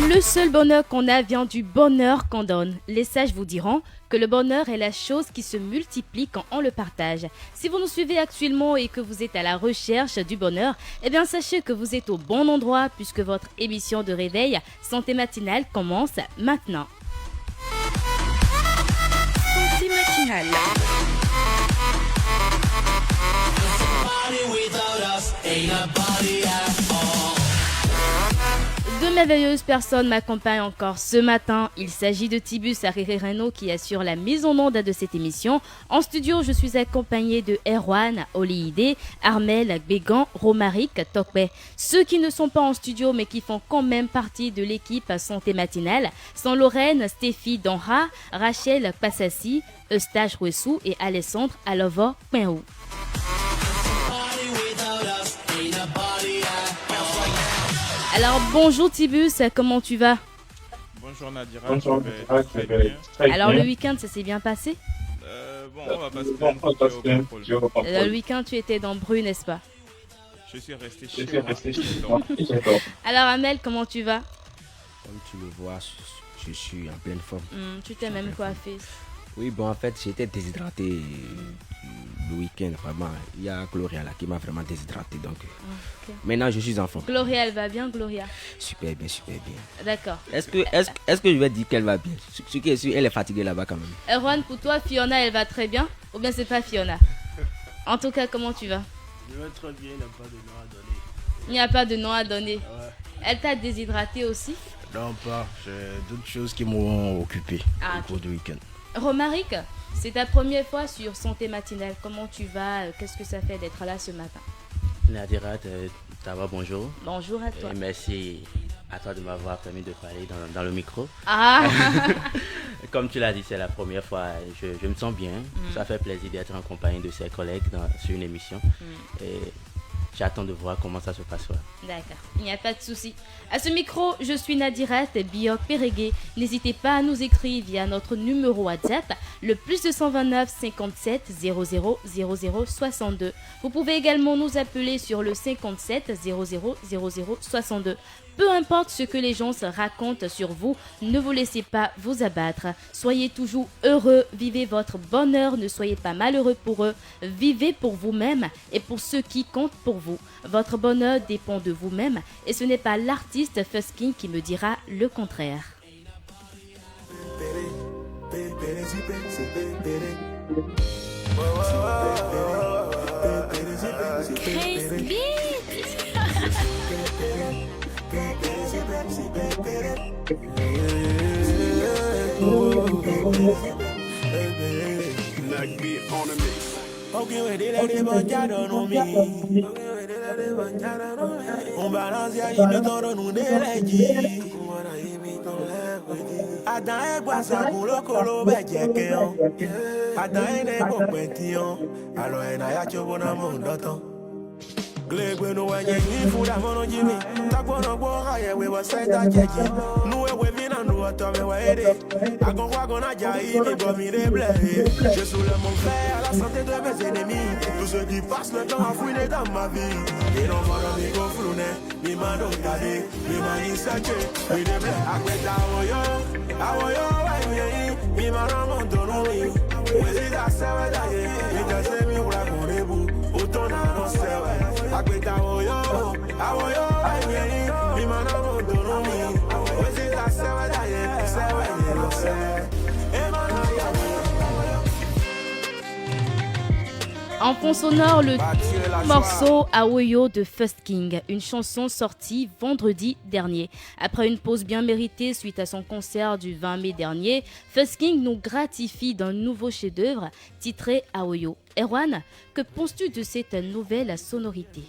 Le seul bonheur qu'on a vient du bonheur qu'on donne. Les sages vous diront que le bonheur est la chose qui se multiplie quand on le partage. Si vous nous suivez actuellement et que vous êtes à la recherche du bonheur, eh bien sachez que vous êtes au bon endroit puisque votre émission de réveil Santé matinale commence maintenant. Santé matinale. Deux merveilleuses personnes m'accompagnent encore ce matin. Il s'agit de Tibus Arirereno qui assure la mise en onde de cette émission. En studio, je suis accompagnée de Erwan, Oliide, Armel, Bégan, Romaric, Tokbe. Ceux qui ne sont pas en studio mais qui font quand même partie de l'équipe Santé matinale sont Lorraine, Stéphie Donra, Rachel Passassi, Eustache Rouessou et Alessandre Alovo Pinhou. Alors bonjour Tibus, comment tu vas? Bonjour Nadira, je vais très bien. Alors le week-end ça s'est bien passé? On va pas se plaindre. Le week-end tu étais dans Bru, n'est-ce pas? Je suis resté chez moi. Alors Amel, comment tu vas? Comme tu le vois, je suis en pleine forme. Tu t'es même coiffé. Oui, bon, en fait, j'étais déshydraté le week-end, vraiment. Il y a Gloria là qui m'a vraiment déshydraté, donc maintenant je suis en forme. Gloria, elle va bien, Gloria? Super bien, super bien. D'accord. Est-ce que je vais dire qu'elle va bien? Ce qui est sûr, elle est fatiguée là-bas quand même. Erwan, pour toi, Fiona, elle va très bien? Ou bien c'est pas Fiona? En tout cas, comment tu vas? Je vais très bien, il n'y a pas de nom à donner. Il n'y a pas de nom à donner. Ouais. Elle t'a déshydraté aussi? Non, pas. J'ai d'autres choses qui m'ont occupé au cours du week-end. Romaric, c'est ta première fois sur Santé matinale. Comment tu vas? Qu'est-ce que ça fait d'être là ce matin? Nadira, ça va, bonjour. Bonjour à toi. Et merci à toi de m'avoir permis de parler dans le micro. Ah Comme tu l'as dit, c'est la première fois. Je me sens bien. Ça fait plaisir d'être en compagnie de ses collègues sur une émission. Et j'attends de voir comment ça se passera. D'accord, il n'y a pas de souci. À ce micro, je suis Nadirat Biok Pérégué. N'hésitez pas à nous écrire via notre numéro WhatsApp, le plus 229 57 00 00 62. Vous pouvez également nous appeler sur le 57 00 00 62. Peu importe ce que les gens se racontent sur vous, ne vous laissez pas vous abattre. Soyez toujours heureux, vivez votre bonheur, ne soyez pas malheureux pour eux. Vivez pour vous-même et pour ceux qui comptent pour vous. Votre bonheur dépend de vous-même et ce n'est pas l'artiste Fusking qui me dira le contraire. On balance ya il toro nous délégi. Ada e gbasa kun lokolo beje ke on. Ada e ne ko peti on. Alo e na ya chobo na mo ndoton. Glegbe no wenye ni fuda mono jimi. Takbono gbo aye we wa senta jeje. Nu e we mi na nu oto me wa ere. Agon kwa gona jai mi go mi de ble. Je soulève mon frère à la santé de mes ennemis. Tous ceux qui passent le temps à fouiner dans ma vie. Et non moro mi go flune. Mi mando kade. Mi mani sache. Mi de ble akweta awoyo wa mi. Mi mano mon dono mi. We si da sewe da ye. Mi te se mi ura con rebu. Utona no sewe. Akweta awoyo ayeni mi mana mo dono mi wezi la sewe da ye sewe ye lo se e mana ya. En fond sonore, le morceau Awoyo de Fusking, une chanson sortie vendredi dernier. Après une pause bien méritée suite à son concert du 20 mai dernier, Fusking nous gratifie d'un nouveau chef-d'œuvre titré Awoyo. Erwan, que penses-tu de cette nouvelle sonorité?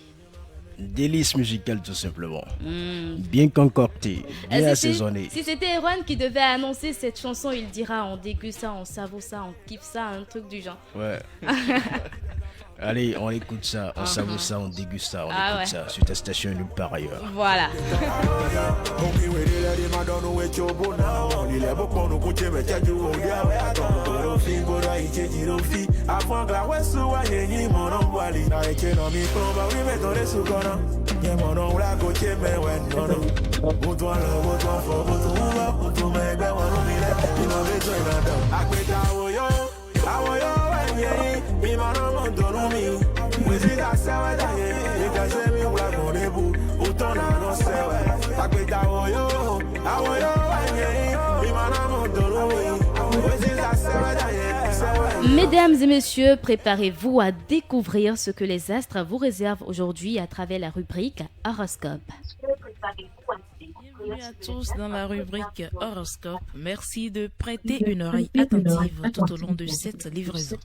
Délice musical tout simplement. Bien concocté, bien assaisonné. Si c'était Erwan qui devait annoncer cette chanson, il dira on déguste ça, on savoure ça, on kiffe ça, un truc du genre. Ouais. Allez, on écoute ça, on savoure ça, on déguste ça, on écoute ça sur ta station nulle part ailleurs. Voilà. Avant que la ouest soit yéni, mon nom wali. Na eke no mi komba, oui, mais dans les sous-gona. Yé mon nom la côté, mais ouais, non, non. Bouton le, bouton fort, bouton ouvert, bouton mais ben, on oublie les. Il m'a besoin d'un dame. Akweta woyo, awoyo, ouais, yéni. Mi m'a non, mon don, mi. Oui, si la sewe da yé. Et quand j'ai mis, ou la gonde bou. Bouton la non sewe. Akweta woyo, awoyo, ouais, yéni. Mi m'a non, mon don, mi. Oui, si la sewe da yé. Mesdames et messieurs, préparez-vous à découvrir ce que les astres vous réservent aujourd'hui à travers la rubrique Horoscope. Bienvenue à tous dans la rubrique Horoscope. Merci de prêter une oreille attentive tout au long de cette livraison.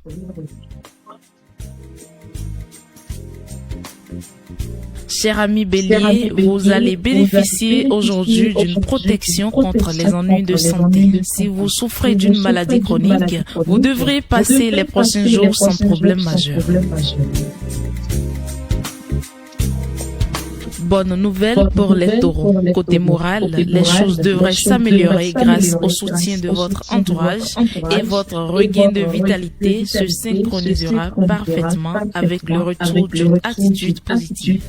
Chers amis Bélier, vous allez bénéficier aujourd'hui d'une protection contre les ennuis de santé. Si vous souffrez d'une maladie chronique, vous devrez passer les prochains jours sans problème majeur. Bonne nouvelle pour les taureaux. Côté moral, les choses devraient s'améliorer grâce au soutien de votre entourage et votre regain de vitalité se synchronisera parfaitement avec le retour d'une attitude positive.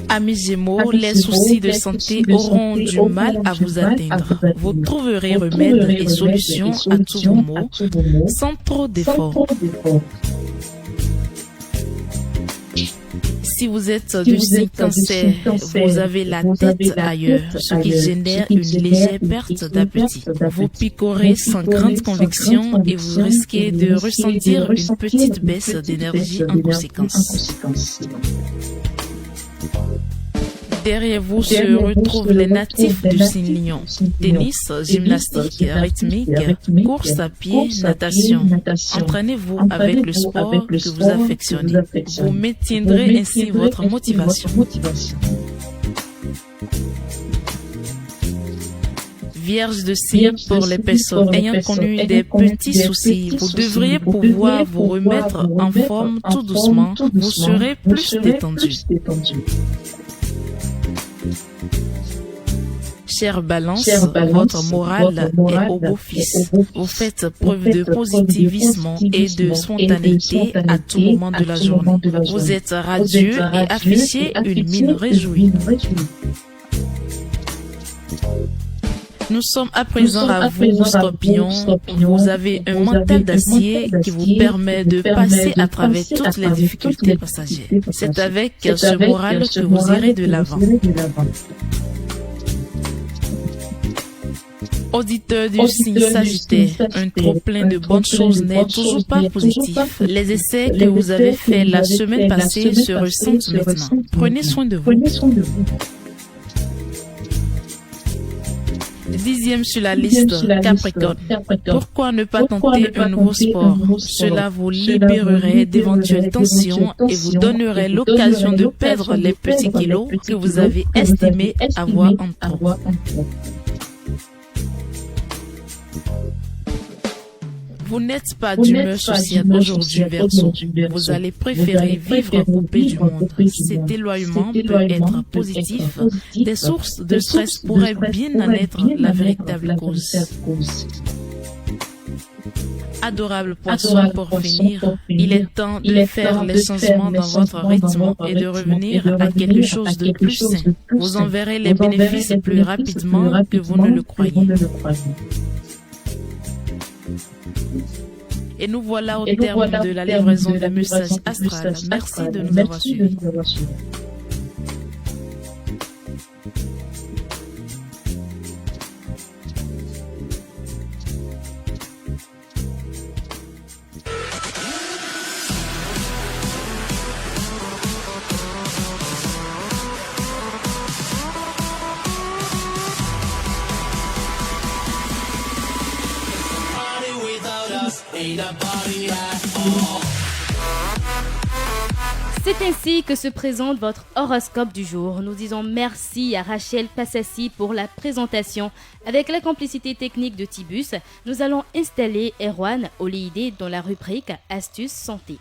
Amis Gémeaux, les soucis de santé auront du mal à vous atteindre. Vous trouverez remèdes et solutions à tous vos maux sans trop d'efforts. Si vous êtes du signe Cancer, vous avez la tête ailleurs, ce qui génère une légère perte d'appétit. Vous picorez sans grande conviction et vous risquez de ressentir une petite baisse d'énergie en conséquence. Derrière vous se retrouvent les natifs du signe Lion. Tennis, gymnastique, rythmique, course à pied, natation. Entraînez-vous avec le sport que vous affectionnez. Vous maintiendrez ainsi votre motivation. Vierge de signe, pour les personnes ayant connu des petits soucis, vous devriez pouvoir vous remettre en forme tout doucement. Vous serez plus détendu. Chère Balance, votre morale est au beau fixe. Vous faites preuve de positivisme et de spontanéité à tout moment de la journée. Vous êtes radieux et affichez une mine réjouie. Nous sommes à présent à vous, Scorpion. Vous avez un mental d'acier qui vous permet de passer à travers toutes les difficultés passagères. C'est avec ce moral que vous irez de l'avant. Auditeur du signe Sagittaire, un trop-plein de bonnes choses n'est toujours pas positif. Les essais que vous avez faits la semaine passée se ressentent maintenant. Prenez soin de vous. 10e sur la liste, Capricorne. Pourquoi ne pas tenter un nouveau sport? Cela vous libérerait d'éventuelles tensions et vous donnerait l'occasion de perdre les petits kilos que vous avez estimé avoir en trop. Vous n'êtes pas d'humeur sociale aujourd'hui, Verseau. Vous allez préférer vivre coupé du monde. Cet éloignement peut être positif. Des sources de stress pourraient bien en être la véritable cause. Adorable poisson, pour finir, il est temps de faire les changements dans votre rythme et de revenir à quelque chose de plus sain. Vous en verrez les bénéfices plus rapidement que vous ne le croyez. Et nous voilà au terme de la livraison de messages astrales. Merci de nous avoir suivis. C'est ainsi que se présente votre horoscope du jour. Nous disons merci à Rachel Passassi pour la présentation. Avec la complicité technique de Tibus, nous allons installer Erwan Oleide dans la rubrique Astuces Santé.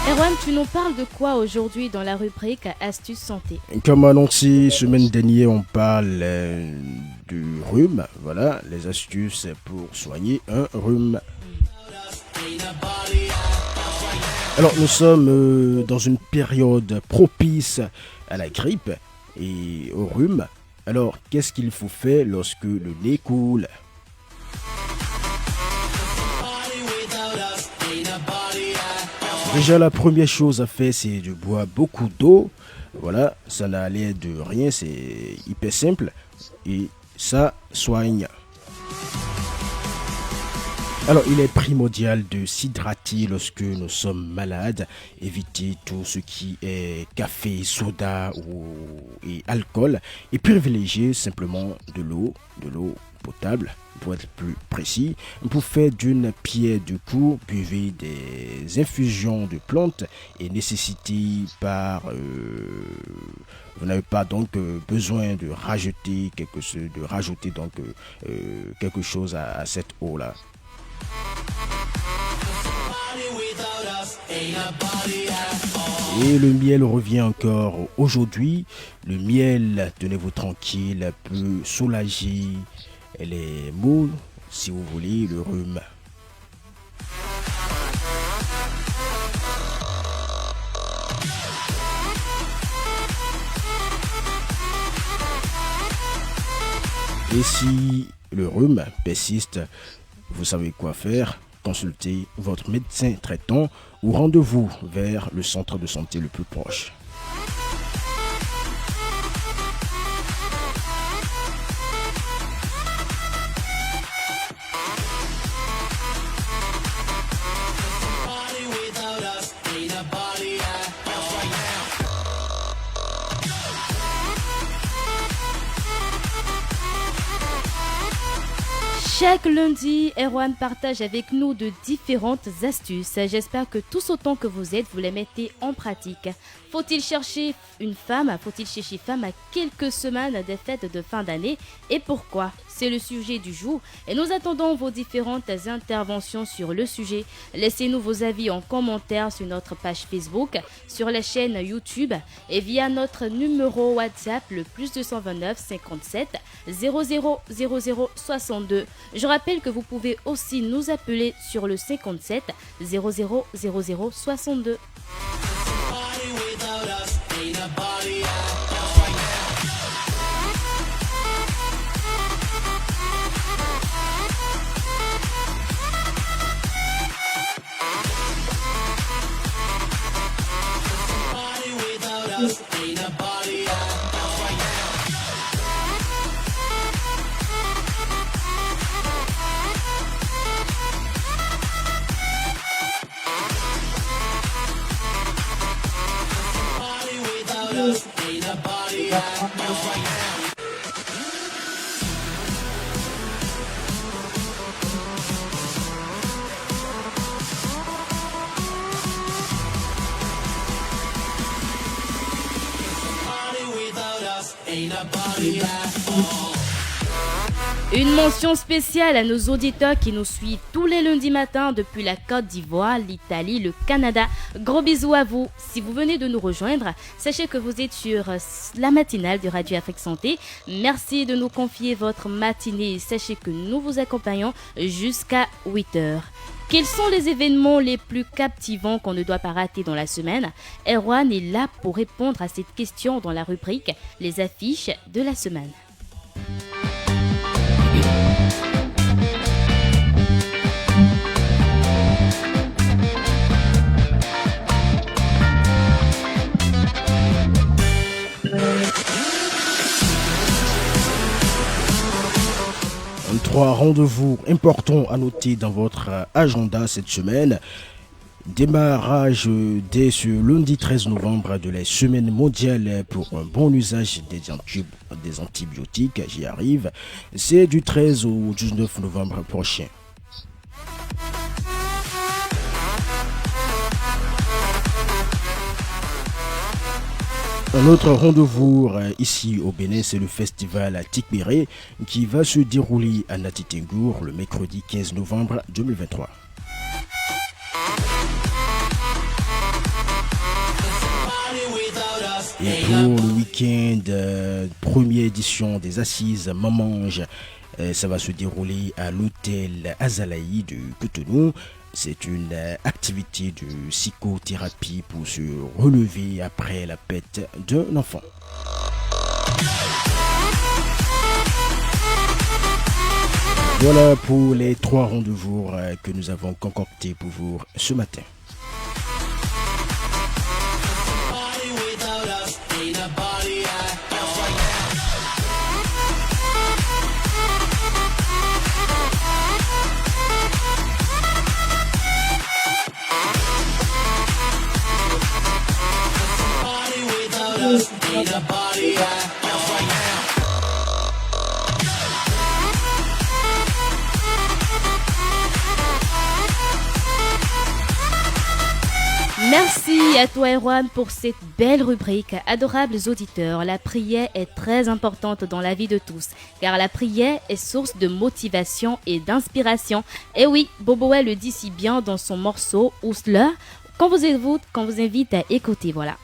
Erwan, tu nous parles de quoi aujourd'hui dans la rubrique Astuces Santé? Comme annoncé, semaine dernière, on parle du rhume. Voilà, les astuces pour soigner un rhume. Alors, nous sommes dans une période propice à la grippe et au rhume. Alors, qu'est-ce qu'il faut faire lorsque le nez coule? Déjà, la première chose à faire, c'est de boire beaucoup d'eau. Voilà, ça n'a l'air de rien, c'est hyper simple et ça soigne. Alors, il est primordial de s'hydrater lorsque nous sommes malades. Éviter tout ce qui est café, soda et alcool. Et privilégier simplement de l'eau potable. Pour être plus précis, pour faire d'une pierre deux coups, buvez des infusions de plantes et nécessitez par... vous n'avez pas donc besoin de rajouter quelque chose à cette eau-là. Et le miel revient encore aujourd'hui. Le miel, tenez-vous tranquille, peut soulager les maux, si vous voulez, le rhume. Et si le rhume persiste, vous savez quoi faire. Consultez votre médecin traitant ou rendez-vous vers le centre de santé le plus proche. Chaque lundi, Erwan partage avec nous de différentes astuces. J'espère que tous autant que vous êtes, vous les mettez en pratique. Faut-il chercher femme à quelques semaines des fêtes de fin d'année? Et pourquoi? C'est le sujet du jour et nous attendons vos différentes interventions sur le sujet. Laissez-nous vos avis en commentaire sur notre page Facebook, sur la chaîne YouTube et via notre numéro WhatsApp le +229 57 00 00 62. Je rappelle que vous pouvez aussi nous appeler sur le 57 00 00 62. Une mention spéciale à nos auditeurs qui nous suivent tous les lundis matins depuis la Côte d'Ivoire, l'Italie, le Canada. Gros bisous à vous. Si vous venez de nous rejoindre, sachez que vous êtes sur la matinale de Radio Afrique Santé. Merci de nous confier votre matinée. Sachez que nous vous accompagnons jusqu'à 8h. Quels sont les événements les plus captivants qu'on ne doit pas rater dans la semaine? Erwan est là pour répondre à cette question dans la rubrique Les affiches de la semaine. Trois rendez-vous importants à noter dans votre agenda cette semaine. Démarrage dès ce lundi 13 novembre de la semaine mondiale pour un bon usage des antibiotiques. J'y arrive. C'est du 13 au 19 novembre prochain. Un autre rendez-vous ici au Bénin, c'est le festival Tikbéré qui va se dérouler à Natitengour le mercredi 15 novembre 2023. Et pour le week-end, première édition des Assises Mamange, ça va se dérouler à l'hôtel Azalaï de Cotonou. C'est une activité de psychothérapie pour se relever après la perte d'un enfant. Voilà pour les trois rendez-vous que nous avons concoctés pour vous ce matin. Merci à toi Erwan pour cette belle rubrique. Adorables auditeurs, la prière est très importante dans la vie de tous, car la prière est source de motivation et d'inspiration. Et oui, Boboé le dit si bien dans son morceau Ousler, qu'on vous invite à écouter, voilà.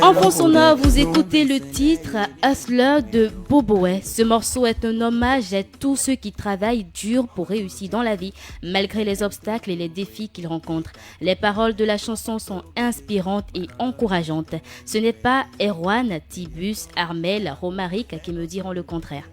Enfant sonore, vous écoutez le titre Hustler de Boboé. Ce morceau est un hommage à tous ceux qui travaillent dur pour réussir dans la vie, malgré les obstacles et les défis qu'ils rencontrent. Les paroles de la chanson sont inspirantes et encourageantes. Ce n'est pas Erwan, Tibus, Armel, Romaric qui me diront le contraire.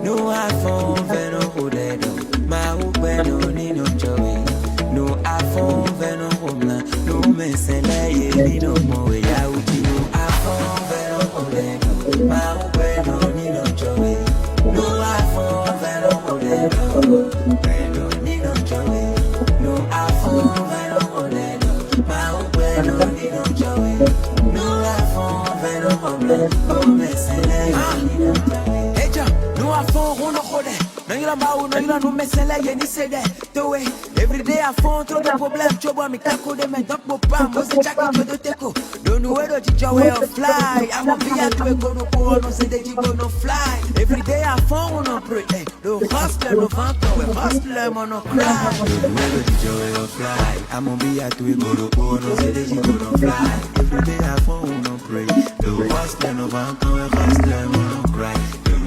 No iPhone, veno jodedo. Ma bueno ni no joy. No iPhone, veno homla. No me senda ye no mo ya uti. No iPhone, veno jodedo. Ma bueno ni no joy. No iPhone, veno jodedo. Bueno ni no joy. No iPhone, veno jodedo. Ma bueno ni no joy. No iPhone, veno jodedo. No me senda ye ni no joy. No iPhone, no jode. No la maou no ila no mesela ye ni sede to way every day I phone trop de problème chobo mi tako de me donc mo pa mo se chaki ko do teko don't know where to your way of fly I'm a be at we go no go no se de go no fly every day I phone no pray do hustle no vent we hustle mo no cry don't know where to your way of fly I'm a be at we go no go no se de go no fly every day I phone no pray do hustle no vent we hustle mo no cry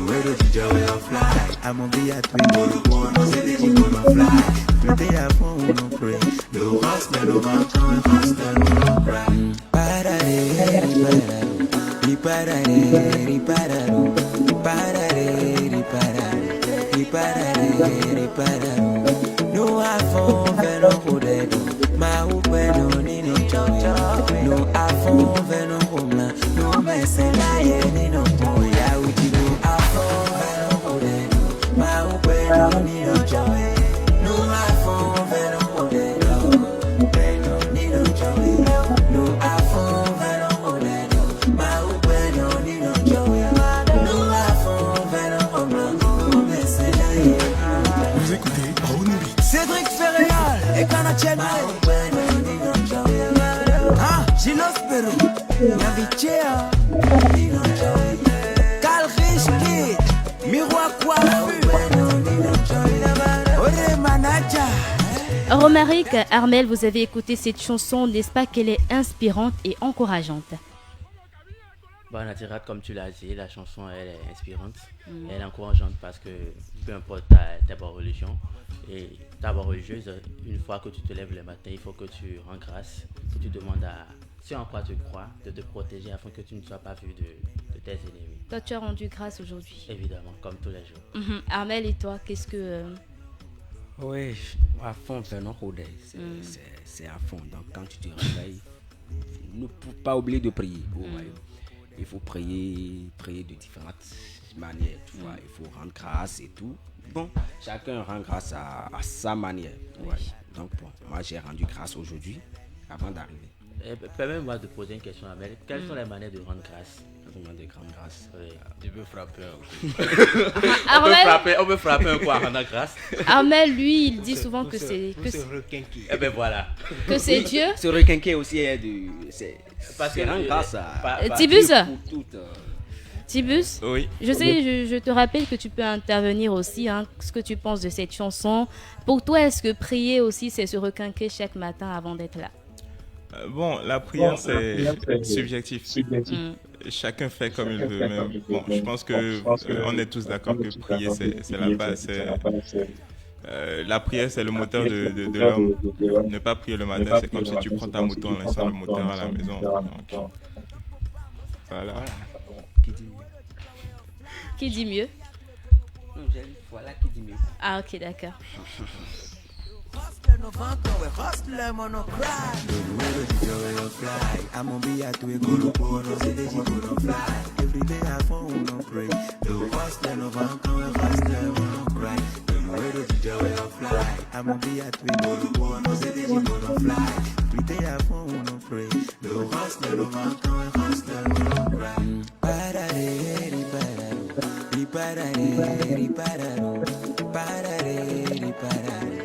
where did you way of fly? I'm gonna be at twin go to one, no say that you gonna fly. Today I phone no pray. No hustle, no mountain, hustle, no cry. Parare, riparare, ripararo, parare, riparare, riparare, ripararo. No I phone, veno hodedo, ma ubeno nino chocho. No I phone, veno homla, no mesela ye nino poya uji. No need no joy, no iPhone, no modelo. No need no joy, no iPhone, no modelo. My Uber no need no joy, no iPhone, no modelo. Vous écoutez Aounoubi, Cédric Ferréal et Kanachel. My Uber no need no joy. Ah, Gilos Perou, Navichea, need no joy. Cal Richki, Miroir Coiffure. Romaric, Armel, vous avez écouté cette chanson, n'est-ce pas qu'elle est inspirante et encourageante? Bon, Nadirat, comme tu l'as dit, la chanson elle est inspirante, elle est encourageante parce que peu importe ta religion et ta religieuse, une fois que tu te lèves le matin, il faut que tu rends grâce, que tu demandes à ce en quoi tu crois, de te protéger afin que tu ne sois pas vu de tes ennemis. Toi, tu as rendu grâce aujourd'hui? Évidemment, comme tous les jours. Armel, et toi, qu'est-ce que... Oui, à fond, c'est à fond. Donc, quand tu te réveilles, ne faut pas oublier de prier. Il faut prier de différentes manières. Tu vois, il faut rendre grâce et tout. Bon, chacun rend grâce à sa manière. Ouais. Donc, bon, moi, j'ai rendu grâce aujourd'hui avant d'arriver. Permets-moi de poser une question à Mel. Quelles sont les manières de rendre grâce? De grande grâce. Oui. Tu peux frapper un coup. On peut frapper un coup à rendre grâce. Armel, lui, il dit souvent que c'est... Eh ben voilà. Que c'est Dieu. Ce requinqué aussi est de... C'est rendre grâce à... Tibus Tibus? Oui. Je sais, je te rappelle que tu peux intervenir aussi, ce que tu penses de cette chanson. Pour toi, est-ce que prier aussi, c'est se requinquer chaque matin avant d'être là? Bon, la prière, c'est subjectif. Chacun fait comme il veut. Mais bon, je pense que on est tous d'accord que prier, c'est la base. La prière, c'est le moteur de l'homme. Ne pas prier le matin, c'est comme si tu prends ta moto en laissant le moteur à la maison. Donc, voilà. Qui dit mieux? Voilà qui dit mieux. Ah, ok, d'accord. No vanto we hustle mono cry. Don't worry the joy of fly. I'm gonna be at we go to no say that you gonna fly. Every day I phone no pray. Do hustle no vanto we hustle mono cry. Don't worry the joy of fly. I'm gonna be at we go to no say that you gonna fly. Every day I phone no pray. Do hustle no vanto we hustle mono cry. Parare ripararo, riparare ripararo, parare ripararo.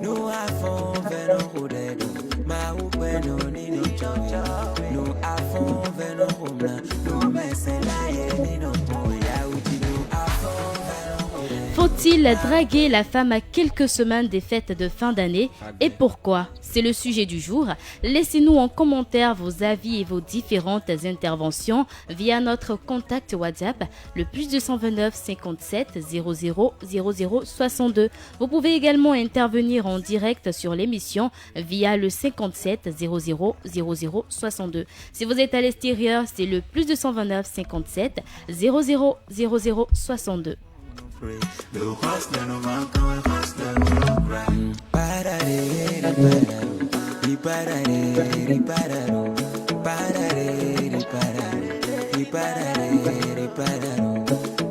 No iPhone, veno hodedo. Ma ubeno nino chocho. No iPhone, veno homla. No mesela ye nino poya uji. No iPhone, veno hodedo. Faut-il draguer la femme à quelques semaines des fêtes de fin d'année? Et pourquoi? C'est le sujet du jour. Laissez-nous en commentaire vos avis et vos différentes interventions via notre contact WhatsApp, le plus 229 57 00 00 62. Vous pouvez également intervenir en direct sur l'émission via le 57 00 00 62. Si vous êtes à l'extérieur, c'est le plus 229 57 00 00 62.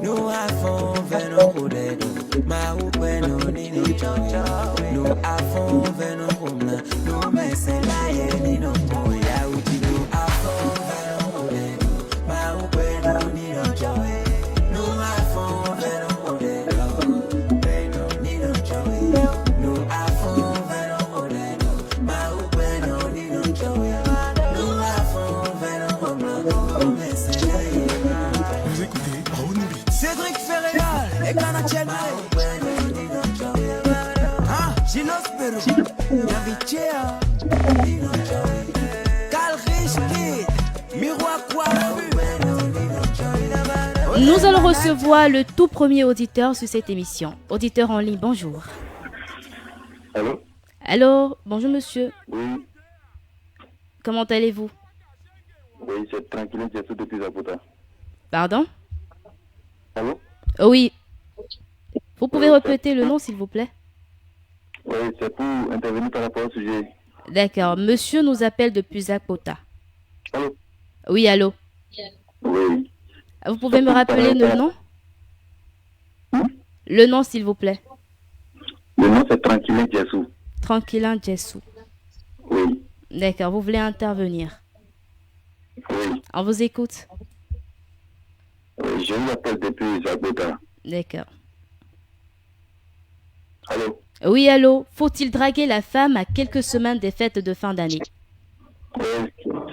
No iPhone, veno hodedo. Ma ubeno nino chocho. No iPhone, veno homla. No mesela ye nino poya uji. No iPhone, veno hodedo. Ma ubeno nino chocho. No iPhone. Nous allons recevoir le tout premier auditeur sur cette émission. Auditeur en ligne, bonjour. Allô? Allô, bonjour monsieur. Oui. Comment allez-vous? Oui, c'est tranquille, c'est tout depuis Zapota. Pardon? Allô? Oui. Vous pouvez répéter le nom s'il vous plaît? Oui, c'est pour intervenir par rapport au sujet. D'accord. Monsieur nous appelle depuis Zapota. Allô? Oui, allô? Oui. Vous pouvez me rappeler le nom? Le nom s'il vous plaît. Le nom c'est Tranquillin Djessou. Tranquillin Djessou. Oui. D'accord, vous voulez intervenir? Oui. On vous écoute. Oui, je vous appelle depuis Zapota. D'accord. Allô? Oui, allô? Faut-il draguer la femme à quelques semaines des fêtes de fin d'année? Oui,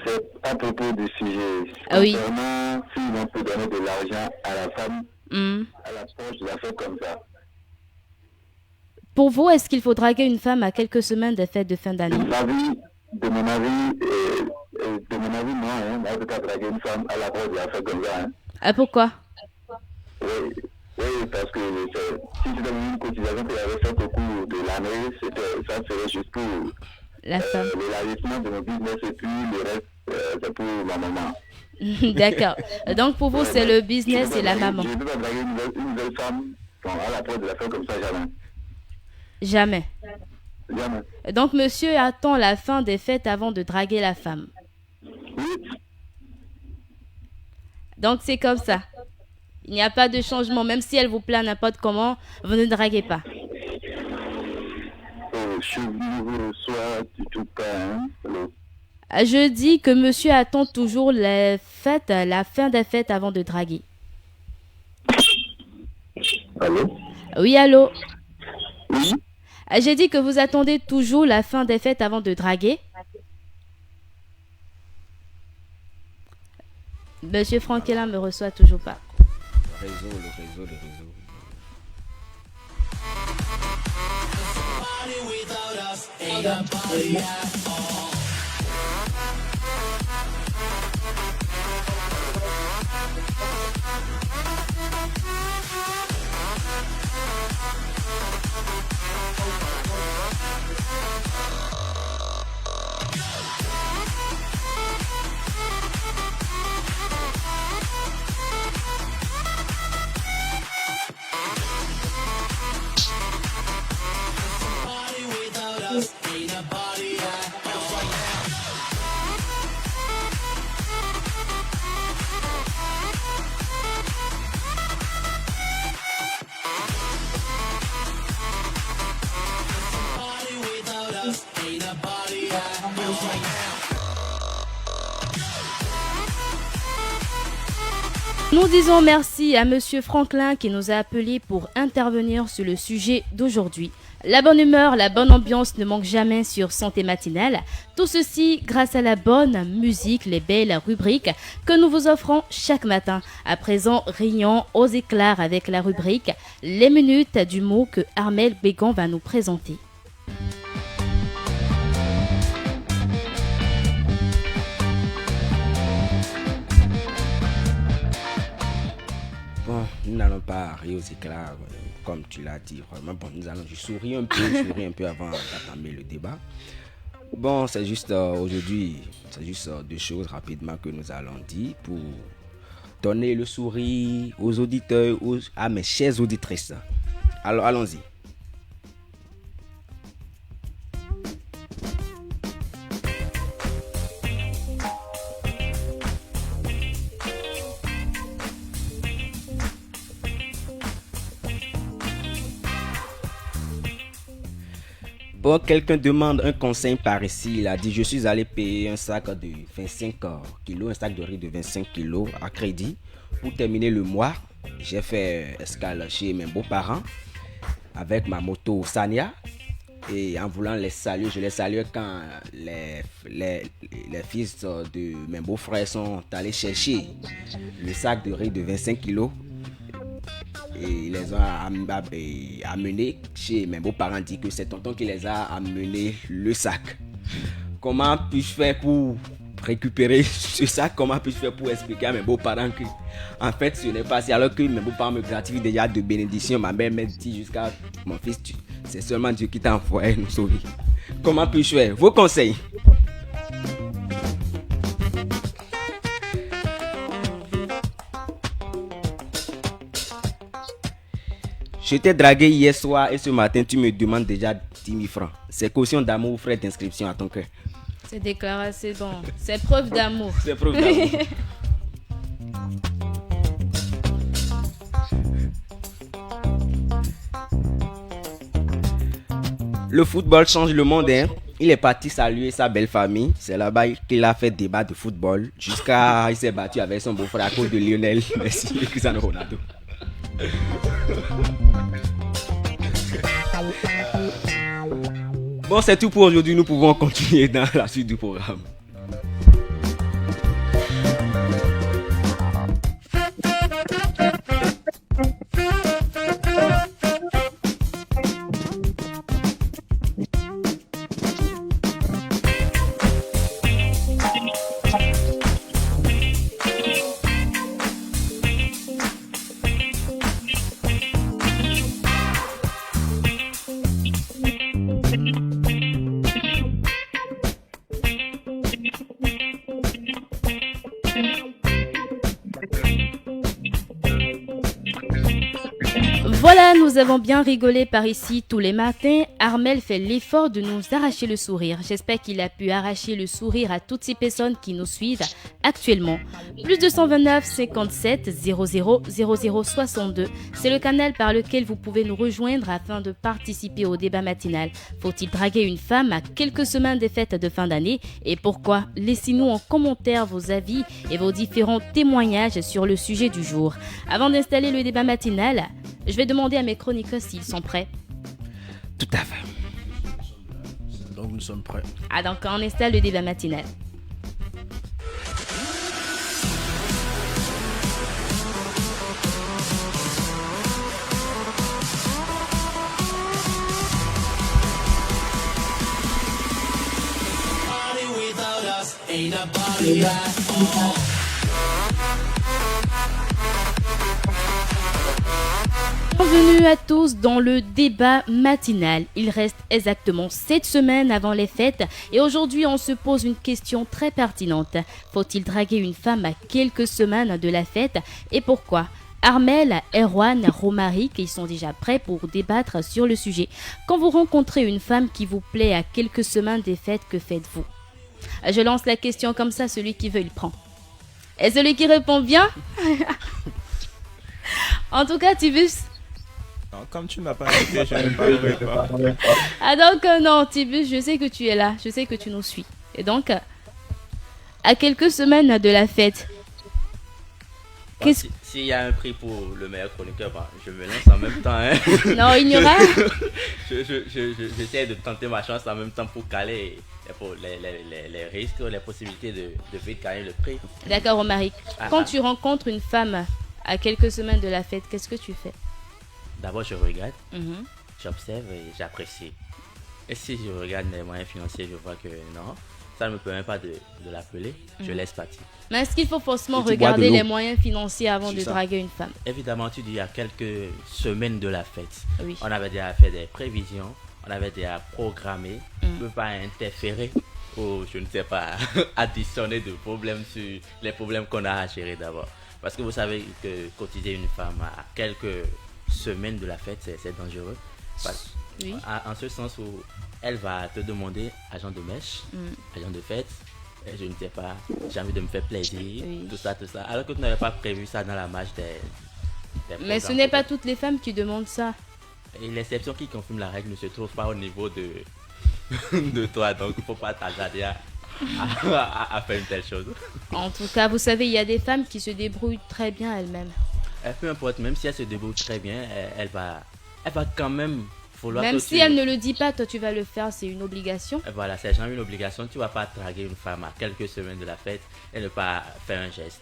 c'est à propos du sujet. Ah oui. Concernant si on peut donner de l'argent à la femme, à la poche, de la faire comme ça. Pour vous, est-ce qu'il faut draguer une femme à quelques semaines des fêtes de fin d'année? De mon avis, non. Hein. On ne peut pas draguer une femme à la poche, de la faire comme ça. Hein. Ah, pourquoi? Oui, parce que si tu donnes une cotisation que j'avais faite au cours de l'année, ça serait juste pour la femme. L'élargissement de mon business et puis le reste, c'est pour ma maman. D'accord. Donc pour vous, c'est le business et la maman. Je ne peux pas draguer une nouvelle femme à la porte de la faire comme ça, jamais. Jamais. Jamais. Donc monsieur attend la fin des fêtes avant de draguer la femme. Oui. Donc c'est comme ça. Il n'y a pas de changement. Même si elle vous plaît n'importe comment, vous ne draguez pas. Je ne vous reçois du tout pas. Hein? Je dis que monsieur attend toujours la fin des fêtes avant de draguer. Allô? Oui, allô? Oui. J'ai dit que vous attendez toujours la fin des fêtes avant de draguer. Monsieur Frankelin me reçoit toujours pas. Le réseau. Nous disons merci à Monsieur Franklin qui nous a appelés pour intervenir sur le sujet d'aujourd'hui. La bonne humeur, la bonne ambiance ne manque jamais sur Santé Matinale. Tout ceci grâce à la bonne musique, les belles rubriques que nous vous offrons chaque matin. À présent, rions aux éclairs avec la rubrique Les minutes du mot que Armel Bégon va nous présenter. Bon, nous n'allons pas rire aux éclats, comme tu l'as dit. Vraiment, bon, je souris un peu avant d'entamer le débat. Bon, c'est juste aujourd'hui, c'est juste deux choses rapidement que nous allons dire pour donner le sourire aux auditeurs, à mes chères auditrices. Alors, allons-y. Bon, quelqu'un demande un conseil par ici. Il a dit: je suis allé payer un sac de 25 kilos, un sac de riz de 25 kilos à crédit. Pour terminer le mois, j'ai fait escale chez mes beaux-parents avec ma moto Sania. Et en voulant les saluer, je les salue quand les fils de mes beaux-frères sont allés chercher le sac de riz de 25 kilos. et ils les ont amenés chez mes beaux-parents. Dit que c'est tonton qui les a amenés le sac. Comment puis-je faire pour récupérer ce sac? Comment puis-je faire pour expliquer à mes beaux-parents que en fait ce n'est pas si, alors que mes beaux-parents me gratifient déjà de bénédictions? Ma mère m'a dit jusqu'à mon fils, c'est seulement Dieu qui t'a envoyé nous sauver. Comment puis-je faire? Vos conseils? Je t'ai dragué hier soir et ce matin tu me demandes déjà 10 000 francs. C'est caution d'amour ou frais d'inscription à ton cœur? C'est déclaré, c'est bon. C'est preuve d'amour. C'est preuve d'amour. Le football change le monde, hein. Il est parti saluer sa belle famille. C'est là-bas qu'il a fait débat de football. Jusqu'à il s'est battu avec son beau-frère à cause de Lionel Messi et Cristiano Ronaldo. Bon, c'est tout pour aujourd'hui. Nous pouvons continuer dans la suite du programme. Voilà, nous avons bien rigolé par ici tous les matins. Armel fait l'effort de nous arracher le sourire. J'espère qu'il a pu arracher le sourire à toutes ces personnes qui nous suivent actuellement. Plus 229 57 00 00 62. C'est le canal par lequel vous pouvez nous rejoindre afin de participer au débat matinal. Faut-il draguer une femme à quelques semaines des fêtes de fin d'année? Et pourquoi? Laissez-nous en commentaire vos avis et vos différents témoignages sur le sujet du jour. Avant d'installer le débat matinal, je vais demander à mes chroniqueurs s'ils sont prêts. Tout à fait. Donc nous sommes prêts. Ah, donc on installe le débat matinal. Bienvenue à tous dans le débat matinal. Il reste exactement 7 semaines avant les fêtes et aujourd'hui on se pose une question très pertinente. Faut-il draguer une femme à quelques semaines de la fête et pourquoi? Armel, Erwan, Romaric, ils sont déjà prêts pour débattre sur le sujet. Quand vous rencontrez une femme qui vous plaît à quelques semaines des fêtes, que faites-vous? Je lance la question comme ça, celui qui veut il prend. Et celui qui répond bien? En tout cas, Tibus. Non, comme tu ne m'as pas invité, je ne parlerai pas. Ah donc non, Tibus, je sais que tu es là, je sais que tu nous suis. Et donc, à quelques semaines de la fête, s'il y a un prix pour le meilleur chroniqueur, je me lance en même temps. Hein. Non, il y aura. J'essaie de tenter ma chance en même temps pour caler les risques, les possibilités de vite gagner le prix. D'accord, Romaric. Quand tu rencontres une femme à quelques semaines de la fête, qu'est-ce que tu fais? D'abord, je regarde, j'observe et j'apprécie. Et si je regarde mes moyens financiers, je vois que non, ça ne me permet pas de l'appeler, je laisse partir. Mais est-ce qu'il faut forcément regarder les moyens financiers avant de draguer une femme? Évidemment, tu dis il y a quelques semaines de la fête. Oui. On avait déjà fait des prévisions, on avait déjà programmé. On ne peut pas interférer ou, je ne sais pas, additionner de problèmes sur les problèmes qu'on a à gérer d'abord. Parce que vous savez que cotiser une femme à quelques semaines de la fête, c'est dangereux. Oui. En ce sens où elle va te demander agent de mèche, agent de fête, et je ne sais pas, j'ai envie de me faire plaisir, tout ça. Alors que tu n'avais pas prévu ça dans la marge des mais ce n'est pas toutes les femmes qui demandent ça. Et l'exception qui confirme la règle ne se trouve pas au niveau de toi, donc il ne faut pas t'agarder à faire une telle chose. En tout cas, vous savez, il y a des femmes qui se débrouillent très bien elles-mêmes. Peu importe, même si elle se débrouille très bien, elle va quand même falloir. Même si elle ne le dit pas, toi tu vas le faire, c'est une obligation. Voilà, c'est jamais une obligation. Tu vas pas draguer une femme à quelques semaines de la fête et ne pas faire un geste.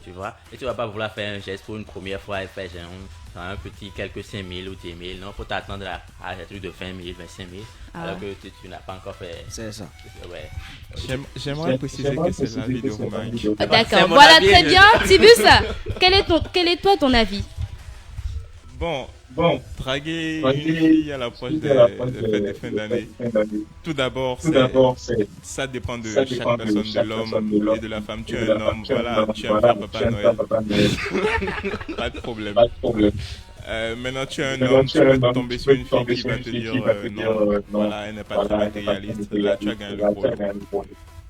tu vois. Et tu vas pas vouloir faire un geste pour une première fois et faire genre, un petit quelques 5 000 ou 10 000. Non, faut t'attendre à un truc de 20 000, 25 000. Alors que tu n'as pas encore fait. C'est ça. Ouais. J'aimerais préciser que c'est l'avis de Romain. D'accord, voilà, très bien. Tibus, quel est toi ton avis? Bon, draguer une fille à l'approche des fêtes de fin d'année. Tout d'abord, ça dépend de chaque personne, de l'homme et de la femme. Tu es un homme, voilà, tu aimes faire Papa Noël. Pas de problème. Maintenant, tu es un homme, tu peux tomber sur une fille qui va te dire non, voilà, elle n'est pas très matérialiste. Là, tu as gagné le problème.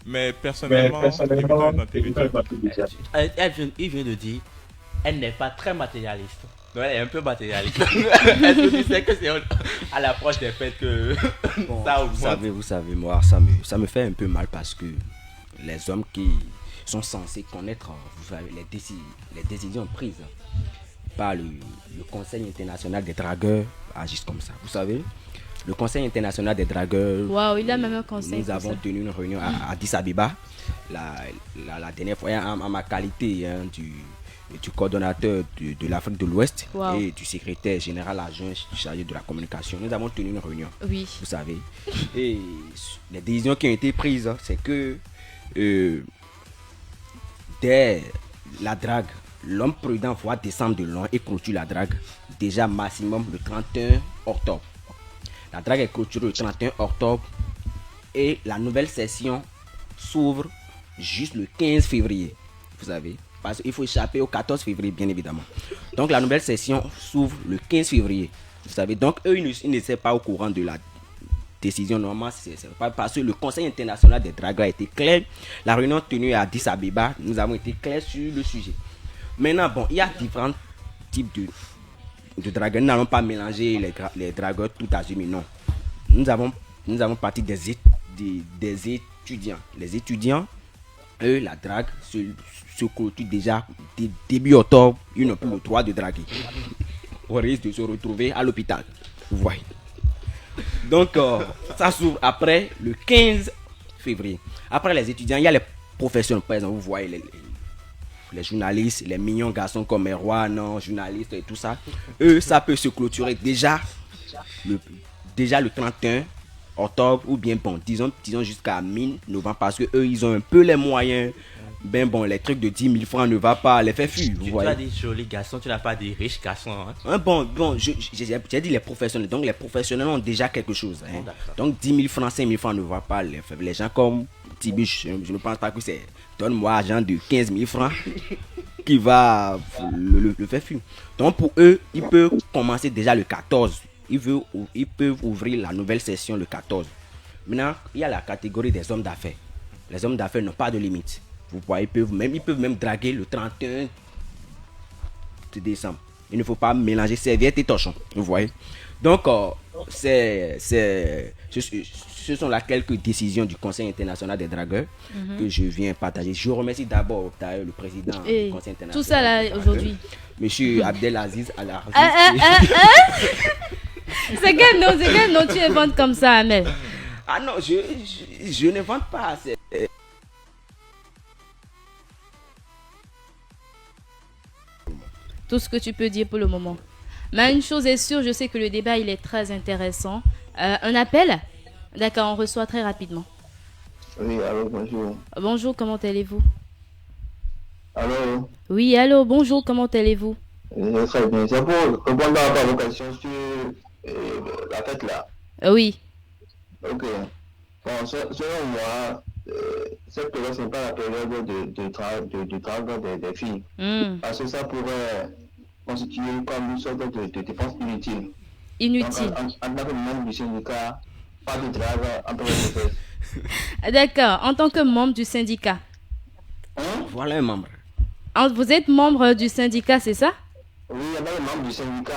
Mais personnellement, évidemment, dans tes luttes, Il vient de dire, elle n'est pas très matérialiste. Non, elle est un peu matérialiste. Est-ce que tu sais que c'est à l'approche des fêtes que Bon, ça augmente? vous savez, moi, ça me fait un peu mal parce que les hommes qui sont censés connaître vous savez, les décisions prises par le Conseil international des dragueurs agissent comme ça. Vous savez, le Conseil international des dragueurs, Waouh, il a même un conseil. nous avons tenu une réunion à Addis Abeba la dernière fois en ma qualité du coordonnateur de l'Afrique de l'Ouest et du secrétaire général adjoint chargé de la communication. Nous avons tenu une réunion, oui, vous savez. Et les décisions qui ont été prises, c'est que dès la drague, l'homme prudent va descendre de long et clôture la drague déjà maximum le 31 octobre. La drague est clôturée le 31 octobre et la nouvelle session s'ouvre juste le 15 février. Vous savez, parce qu'il faut échapper au 14 février, bien évidemment. Donc la nouvelle session s'ouvre le 15 février. Vous savez, donc eux, ils ne sont pas au courant de la décision. Normalement, c'est pas parce que le Conseil international des dragueurs a été clair. La réunion tenue à Addis Abeba, nous avons été clairs sur le sujet. Maintenant, bon, il y a différents types de dragueurs. Nous n'allons pas mélanger les dragueurs tout azimut, non. Nous avons parti des étudiants. Les étudiants, eux, la drague se clôture déjà début octobre. Ils n'ont plus le droit de draguer. On risque de se retrouver à l'hôpital. Vous voyez. Donc, ça s'ouvre après le 15 février. Après les étudiants, il y a les professionnels. Par exemple, vous voyez les journalistes, les mignons garçons comme Erwan, journalistes et tout ça. Eux, ça peut se clôturer déjà le 31 octobre ou bien bon, disons jusqu'à mi-novembre parce que eux, ils ont un peu les moyens. Ben bon, les trucs de 10 000 francs ne va pas les faire fuir. Tu as des jolis garçons, tu n'as pas des riches garçons. Hein? Bon, j'ai dit les professionnels. Donc les professionnels ont déjà quelque chose. Hein. Donc 10 000 francs, 5 000 francs ne va pas les faire. Les gens comme Tibuche, je ne pense pas que c'est donne-moi argent de 15 000 francs qui va le faire fuir. Donc pour eux, ils peuvent commencer déjà le 14. Ils peuvent ouvrir la nouvelle session le 14. Maintenant, il y a la catégorie des hommes d'affaires. Les hommes d'affaires n'ont pas de limite. Vous voyez, ils peuvent même draguer le 31 de décembre. Il ne faut pas mélanger serviette et torchon. Vous voyez. Donc, ce sont là quelques décisions du Conseil international des dragueurs que je viens partager. Je remercie d'abord le président du Conseil international. Tout ça là aujourd'hui. Monsieur Abdelaziz Al-Arzi. C'est quel nom tu inventes comme ça, Amel? Ah non, je n'invente pas. Tout ce que tu peux dire pour le moment. Mais une chose est sûre, je sais que le débat il est très intéressant. Un appel? D'accord, on reçoit très rapidement. Oui, allô, bonjour. Bonjour, comment allez-vous? Allô? Oui, allô, bonjour, comment allez-vous? Très bien. C'est pour répondre à ta vocation sur la fête là. Oui. Ok. Bon, selon moi, cette période, ce n'est pas la période de travail des filles. Parce que ça pourrait constituer comme une sorte de dépense inutile. Inutile. Donc, en tant que membre du syndicat, pas de travail en tant que dépense. D'accord, en tant que membre du syndicat. Voilà un membre. Vous êtes membre du syndicat, c'est ça? Oui, il y a des membres du syndicat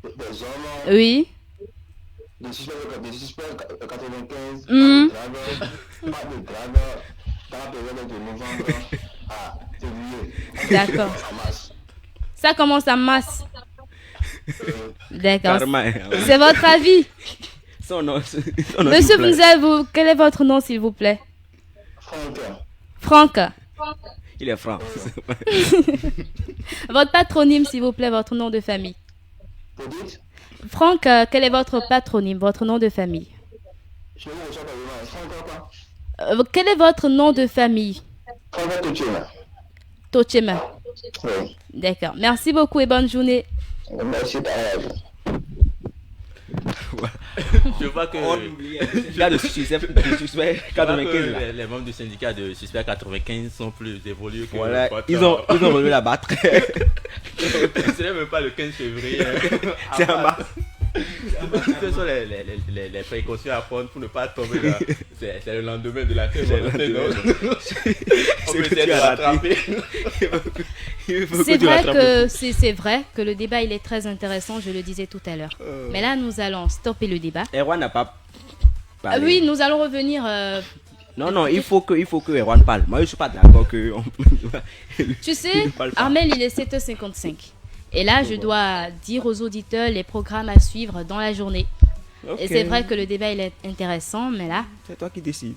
des hommes. Oui. Des suspects 95, pas de grave dans la période de novembre à février. D'accord. Ça commence en masse. D'accord. C'est votre avis? Son nom, Monsieur Funzel, quel est votre nom, s'il vous plaît? Franck. Il est franc. Votre patronyme, s'il vous plaît, votre nom de famille. Vous dites? Franck, quel est votre patronyme, votre nom de famille? Je ne reçois pas vraiment. Franck quoi? Quel est votre nom de famille? Franck Tochema. Tochema. Oui. D'accord. Merci beaucoup et bonne journée. Merci pareil. Je vois que, Là, de suspect je vois 95 que là. les membres du syndicat de suspect 95 sont plus évolués que Voilà, votre- ils ont relevé la battre. Ce n'est même pas le 15 février. C'est un mars. Quelles sont les précautions à prendre pour ne pas tomber là? C'est le lendemain de la Saint-Valentin, non? On peut essayer de rattraper. C'est vrai que le débat il est très intéressant, je le disais tout à l'heure. Mais là, nous allons stopper le débat. Erwan n'a pas Ah parlé. oui, nous allons revenir. Non, il faut que Erwan parle. Moi, je suis pas d'accord que. Tu sais, ne parle pas. Armel, il est 7h55. Et là, je dois dire aux auditeurs les programmes à suivre dans la journée. Ok. Et c'est vrai que le débat il est intéressant, mais là. C'est toi qui décides.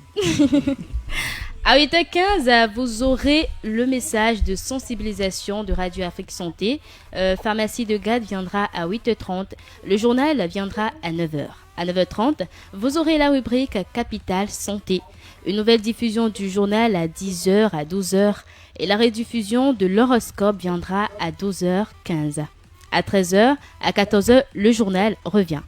À 8h15, vous aurez le message de sensibilisation de Radio Afrique Santé. Pharmacie de Gade viendra à 8h30. Le journal viendra à 9h. À 9h30, vous aurez la rubrique Capitale Santé. Une nouvelle diffusion du journal à 10h, à 12h. Et la rediffusion de l'horoscope viendra à 12h15. À 13h, à 14h, le journal revient.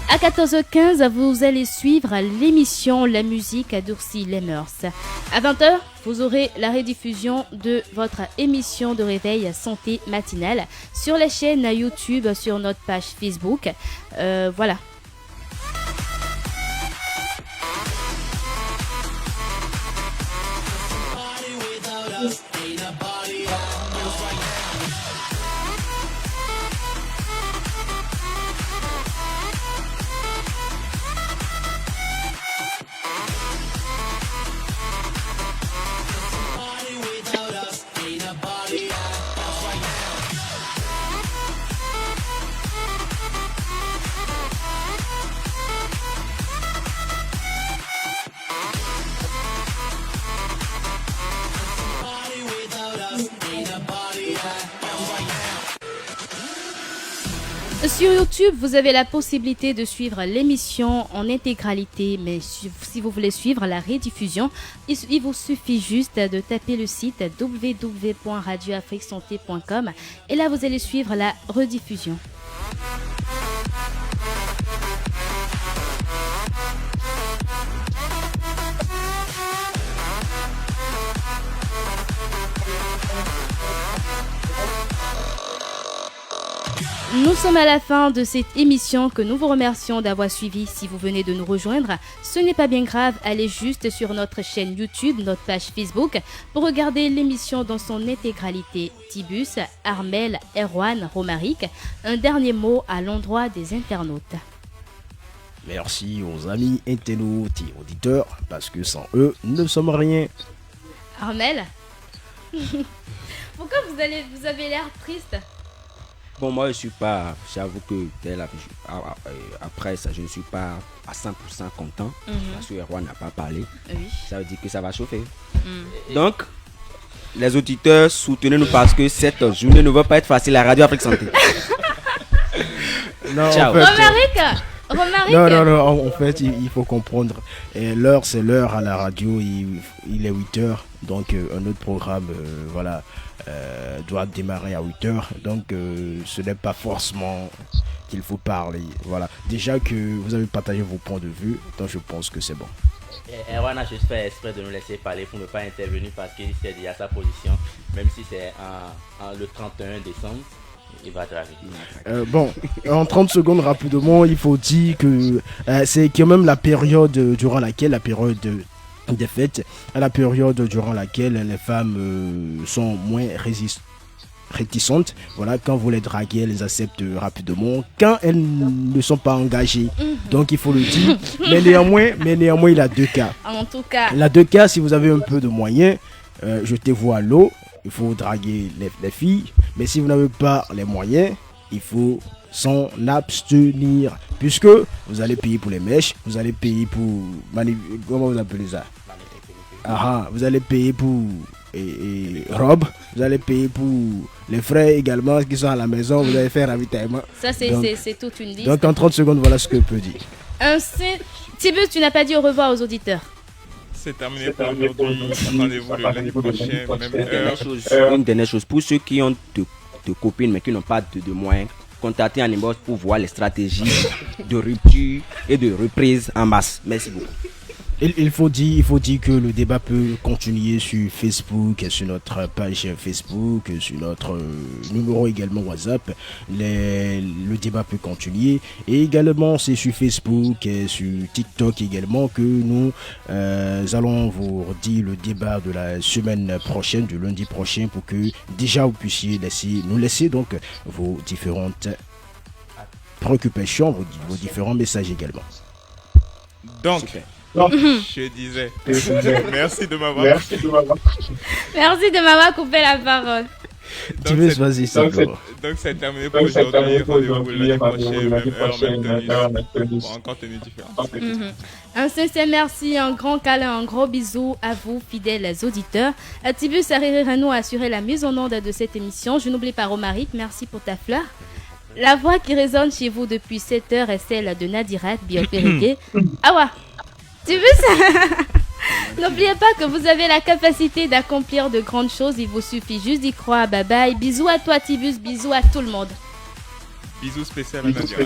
À 14h15, vous allez suivre l'émission La musique adoucit les mœurs. À 20h, vous aurez la rediffusion de votre émission de réveil santé matinale sur les chaînes YouTube, sur notre page Facebook. Voilà. Sur YouTube, vous avez la possibilité de suivre l'émission en intégralité, mais si vous voulez suivre la rediffusion, il vous suffit juste de taper le site www.radioafriquesanté.com et là vous allez suivre la rediffusion. Nous sommes à la fin de cette émission que nous vous remercions d'avoir suivi. Si vous venez de nous rejoindre, ce n'est pas bien grave, allez juste sur notre chaîne YouTube, notre page Facebook pour regarder l'émission dans son intégralité. Tibus, Armel, Erwan, Romaric, un dernier mot à l'endroit des internautes. Merci aux amis internautes et auditeurs, parce que sans eux, nous ne sommes rien. Armel, pourquoi vous avez l'air triste? Bon, moi, je suis pas, j'avoue que après ça, je ne suis pas à 100% content parce que Erwan n'a pas parlé. Oui. Ça veut dire que ça va chauffer. Donc, les auditeurs, soutenez-nous parce que cette journée ne va pas être facile à Radio Afrique Santé. Non, Ciao. en fait, Romaric. non, en fait, il faut comprendre. Et l'heure, c'est l'heure à la radio. Il est 8h. Donc, un autre programme doit démarrer à 8h. Donc, ce n'est pas forcément qu'il faut parler. Voilà. Déjà que vous avez partagé vos points de vue. Donc, je pense que c'est bon. Erwan a juste fait exprès de nous laisser parler pour ne pas intervenir parce qu'il sait déjà sa position. Même si c'est le 31 décembre. Il va travailler. Bon, en 30 secondes rapidement, il faut dire que c'est quand même la période durant laquelle, la période des fêtes, la période durant laquelle les femmes sont moins réticentes. Voilà, quand vous les draguez, elles les acceptent rapidement. Quand elles ne sont pas engagées, donc il faut le dire. Mais néanmoins, il y a deux cas. En tout cas. Il y a deux cas, si vous avez un peu de moyens, jetez-vous à l'eau. Il faut draguer les filles, mais si vous n'avez pas les moyens, il faut s'en abstenir, puisque vous allez payer pour les mèches, vous allez payer pour... Comment vous appelez ça? Vous allez payer pour robe, vous allez payer pour les frais également qui sont à la maison, vous allez faire ravitaillement. Ça, c'est toute une liste. Donc en 30 secondes, voilà ce que je peux dire. Tibus, tu n'as pas dit au revoir aux auditeurs. C'est terminé pour aujourd'hui. Rendez-vous le lundi prochain, même heure. Une dernière chose, pour ceux qui ont de copines mais qui n'ont pas de moyens, contactez un inbox pour voir les stratégies de rupture et de reprise en masse. Merci beaucoup. Il faut dire que le débat peut continuer sur Facebook, sur notre page Facebook, sur notre numéro également WhatsApp. Le débat peut continuer. Et également, c'est sur Facebook et sur TikTok également que nous allons vous dire le débat de la semaine prochaine, du lundi prochain, pour que déjà vous puissiez nous laisser donc vos différentes préoccupations, vos différents messages également. Donc, super. Je disais, merci de m'avoir coupé la parole. Donc c'est terminé pour aujourd'hui. Rendez-vous le lundi prochain, même heure, même tenue, pour encore tenue différente. Un sincère merci, un grand câlin, un gros bisou à vous, fidèles auditeurs. Tibus Ariri-Renaud a assuré la mise en onde de cette émission. Je n'oublie pas Romaric, merci pour ta fleur. La voix qui résonne chez vous depuis 7 heures est celle de Nadirat Biopérigué. Tibus, n'oubliez pas que vous avez la capacité d'accomplir de grandes choses. Il vous suffit juste d'y croire. Bye bye. Bisous à toi Tibus, bisous à tout le monde. Bisous spécial à Nadirat.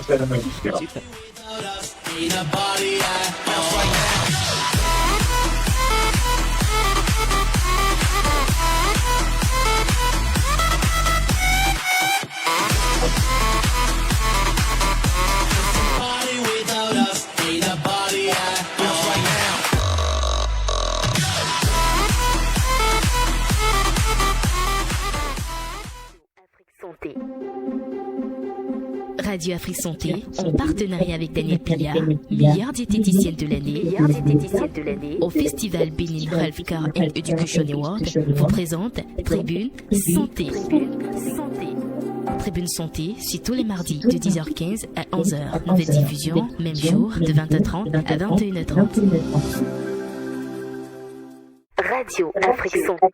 Radio Afrique Santé, en partenariat avec Daniel Pilla, meilleure diététicienne de l'année, au Festival Benin Healthcare and Education Award, vous présente Tribune Santé. Tribune Santé, c'est tous les mardis de 10h15 à 11h. Nouvelle diffusion, même jour, de 20h30 à 21h30. Radio Afrique Santé.